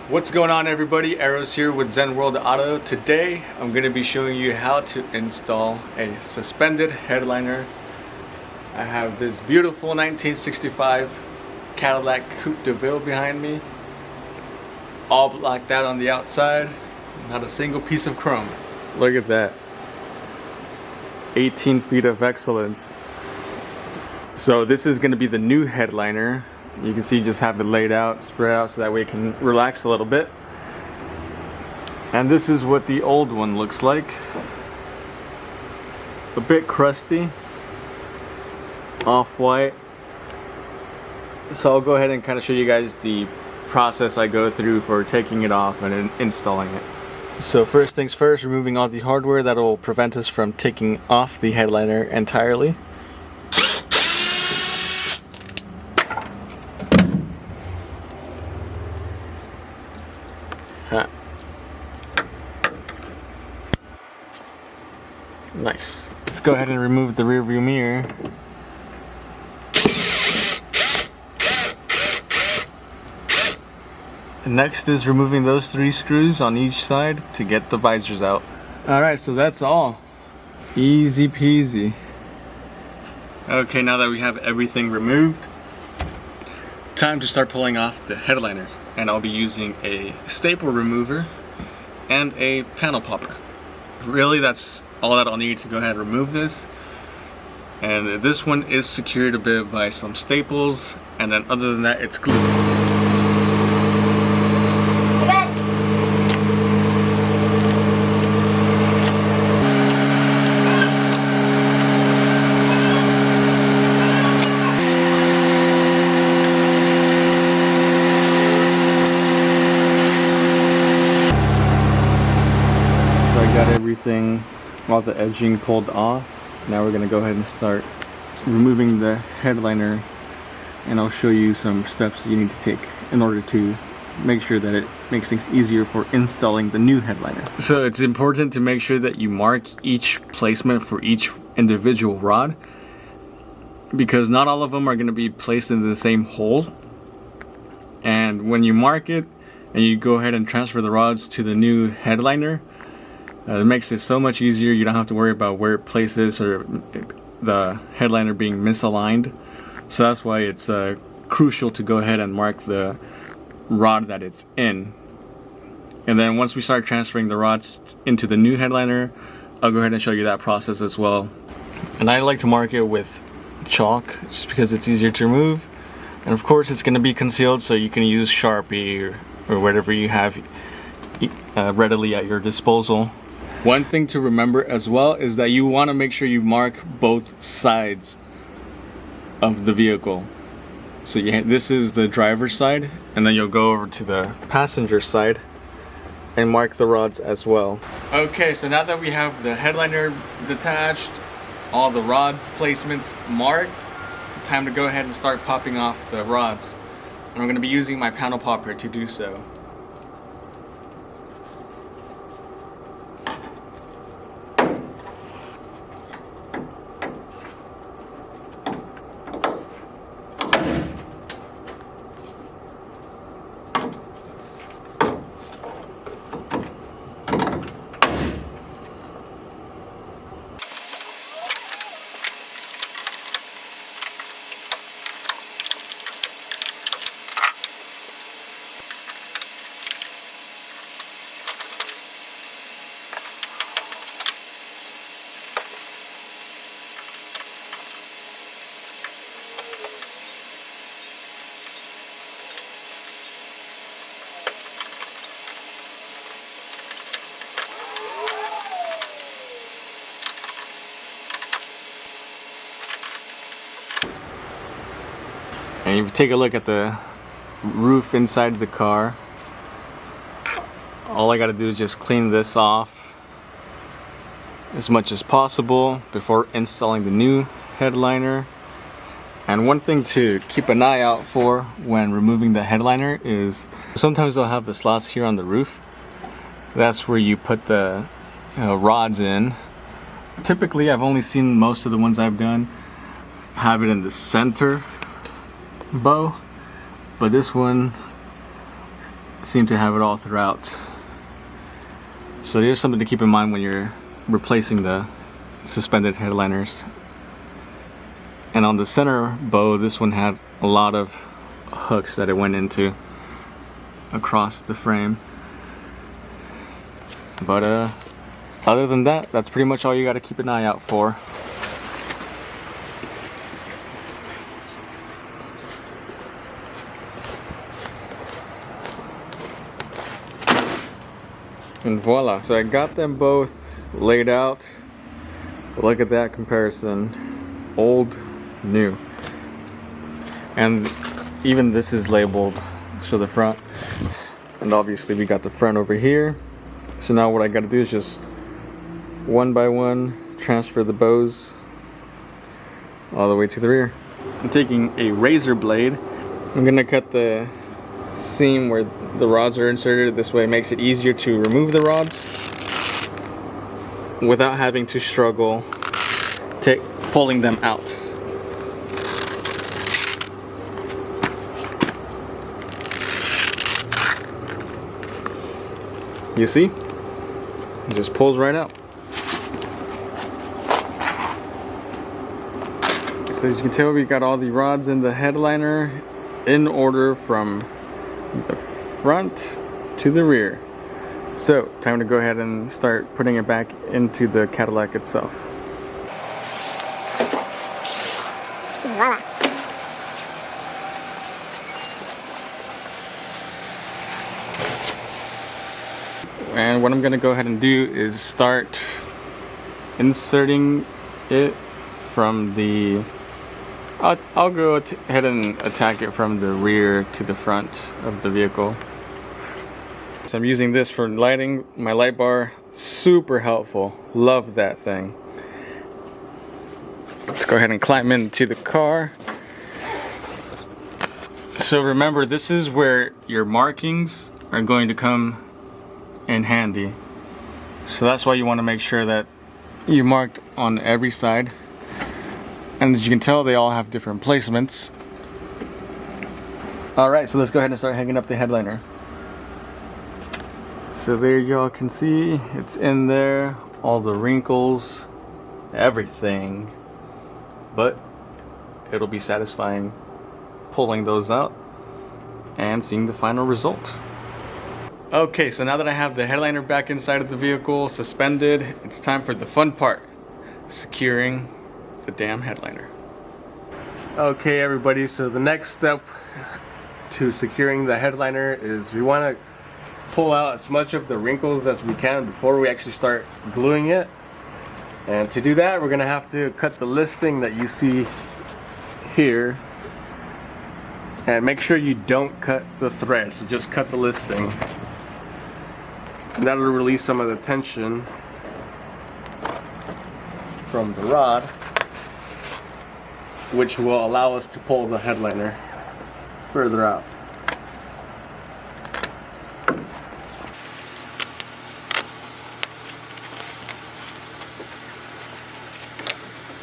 What's going on, everybody? Arrows here with Zenworld Auto. Today I'm going to be showing you how to install a suspended headliner. I have this beautiful 1965 Cadillac Coupe de Ville behind me, all blacked out on the outside, not a single piece of chrome. Look at that, 18 feet of excellence. So this is going to be the new headliner. You can see just have it laid out, spread out, so that way it can relax a little bit. And this is what the old one looks like. A bit crusty, off-white. So I'll go ahead and kind of show you guys the process I go through for taking it off and installing it. So first things first, removing all the hardware that will prevent us from taking off the headliner entirely. Nice. Let's go ahead and remove the rear view mirror. And next is removing those 3 screws on each side to get the visors out. Alright, so that's all. Easy peasy. Okay, now that we have everything removed, time to start pulling off the headliner. And I'll be using a staple remover and a panel popper. Really, that's all that I'll need to go ahead and remove this. And this one is secured a bit by some staples, and then other than that, it's glued. I got everything, all the edging pulled off. Now we're gonna go ahead and start removing the headliner, and I'll show you some steps you need to take in order to make sure that it makes things easier for installing the new headliner. So it's important to make sure that you mark each placement for each individual rod, because not all of them are going to be placed in the same hole. And when you mark it and you go ahead and transfer the rods to the new headliner, it makes it so much easier. You don't have to worry about where it places or the headliner being misaligned. So that's why it's crucial to go ahead and mark the rod that it's in. And then once we start transferring the rods into the new headliner, I'll go ahead and show you that process as well. And I like to mark it with chalk just because it's easier to remove. And of course it's going to be concealed, so you can use Sharpie or whatever you have readily at your disposal. One thing to remember as well is that you want to make sure you mark both sides of the vehicle. So this is the driver's side, and then you'll go over to the passenger side and mark the rods as well. Okay, so now that we have the headliner detached, all the rod placements marked, time to go ahead and start popping off the rods. And I'm going to be using my panel popper to do so. And if you take a look at the roof inside the car, all I gotta do is just clean this off as much as possible before installing the new headliner. And one thing to keep an eye out for when removing the headliner is sometimes they'll have the slots here on the roof. That's where you put the rods in. Typically, I've only seen most of the ones I've done have it in the center bow, but this one seem to have it all throughout. So there's something to keep in mind when you're replacing the suspended headliners. And on the center bow, this one had a lot of hooks that it went into across the frame. But other than that, that's pretty much all you got to keep an eye out for. And voila. So I got them both laid out. Look at that comparison. Old, new. And even this is labeled, so the front. And obviously we got the front over here. So now what I got to do is just one by one transfer the bows all the way to the rear. I'm taking a razor blade. I'm gonna cut the seam where the rods are inserted. This way it makes it easier to remove the rods without having to struggle pulling them out. You see? It just pulls right out. So as you can tell, we got all the rods in the headliner in order from the front to the rear. So, time to go ahead and start putting it back into the Cadillac itself. Voila. And what I'm going to go ahead and do is start inserting it from the... I'll go ahead and attack it from the rear to the front of the vehicle. So I'm using this for lighting my light bar. Super helpful. Love that thing. Let's go ahead and climb into the car. So remember, this is where your markings are going to come in handy. So that's why you want to make sure that you marked on every side. And as you can tell, they all have different placements. Alright, so let's go ahead and start hanging up the headliner. So there y'all can see, it's in there, all the wrinkles, everything. But it'll be satisfying pulling those out and seeing the final result. Okay, so now that I have the headliner back inside of the vehicle, suspended, it's time for the fun part, securing the damn headliner. Okay everybody, so the next step to securing the headliner is we want to pull out as much of the wrinkles as we can before we actually start gluing it. And to do that, we're going to have to cut the listing that you see here. And make sure you don't cut the thread, so just cut the listing. And that'll release some of the tension from the rod, which will allow us to pull the headliner further out.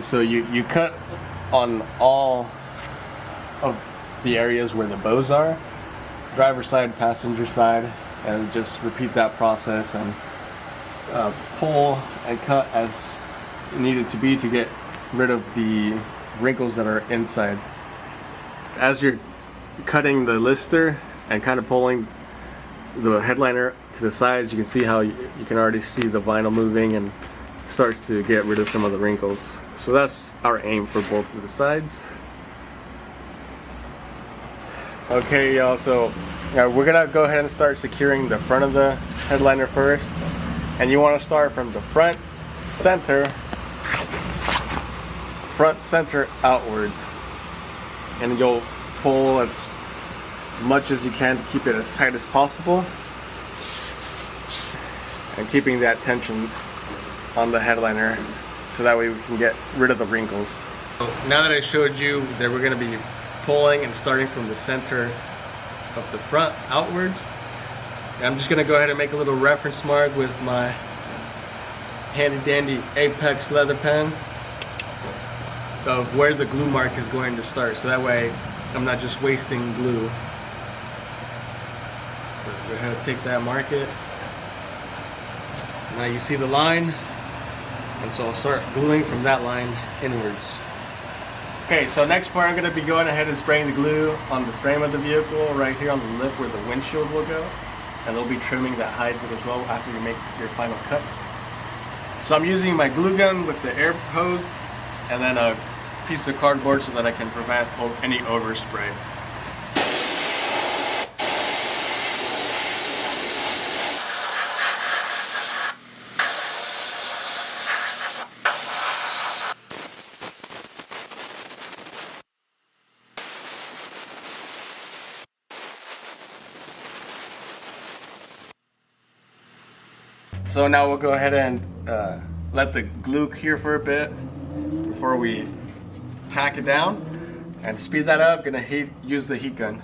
So you cut on all of the areas where the bows are, driver's side, passenger side, and just repeat that process and pull and cut as needed to be to get rid of the wrinkles that are inside. As you're cutting the lister and kind of pulling the headliner to the sides, you can see how you can already see the vinyl moving and starts to get rid of some of the wrinkles. So that's our aim for both of the sides. Okay y'all, so we're gonna go ahead and start securing the front of the headliner first. And you want to start from the front center outwards, and you'll pull as much as you can to keep it as tight as possible and keeping that tension on the headliner so that way we can get rid of the wrinkles. So now that I showed you that we're going to be pulling and starting from the center of the front outwards, I'm just going to go ahead and make a little reference mark with my handy dandy Apex leather pen of where the glue mark is going to start, so that way I'm not just wasting glue. So go ahead and take that, mark it. Now you see the line, and so I'll start gluing from that line inwards. Okay, so next part I'm going to be going ahead and spraying the glue on the frame of the vehicle right here on the lip where the windshield will go, and there'll be trimming that hides it as well after you make your final cuts. So I'm using my glue gun with the air hose and then a piece of cardboard so that I can prevent any overspray. So now we'll go ahead and let the glue cure for a bit before we tack it down. And to speed that up, gonna use the heat gun.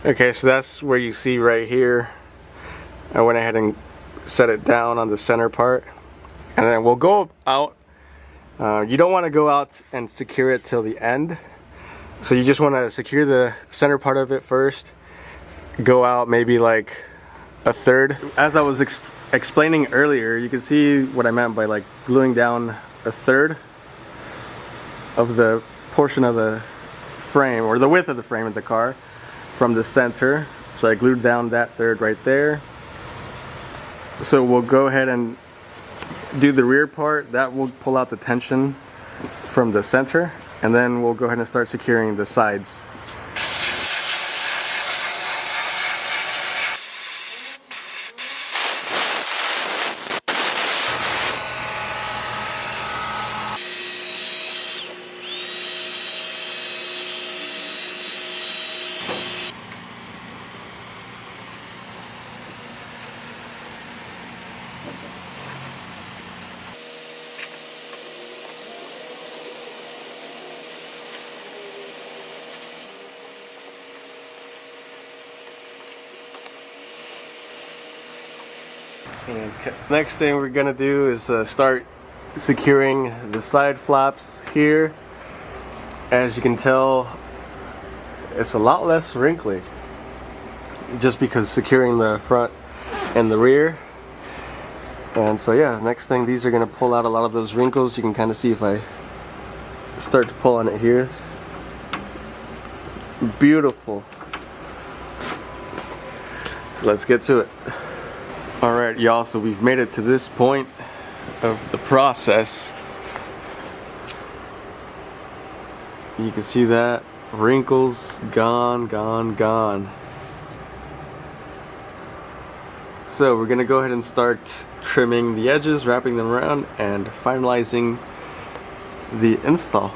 Okay, so that's where you see right here. I went ahead and set it down on the center part. And then we'll go out. You don't want to go out and secure it till the end. So you just want to secure the center part of it first. Go out maybe like a third. As I was explaining earlier, you can see what I meant by like gluing down a third of the portion of the frame, or the width of the frame of the car, from the center. So I glued down that third right there. So we'll go ahead and do the rear part. That will pull out the tension from the center, and then we'll go ahead and start securing the sides. And next thing we're gonna do is start securing the side flaps here. As you can tell, it's a lot less wrinkly, just because securing the front and the rear. And so yeah, next thing, these are gonna pull out a lot of those wrinkles. You can kind of see if I start to pull on it here. Beautiful. So let's get to it. Alright y'all, so we've made it to this point of the process. You can see that wrinkles gone, gone, gone. So we're gonna go ahead and start trimming the edges, wrapping them around, and finalizing the install.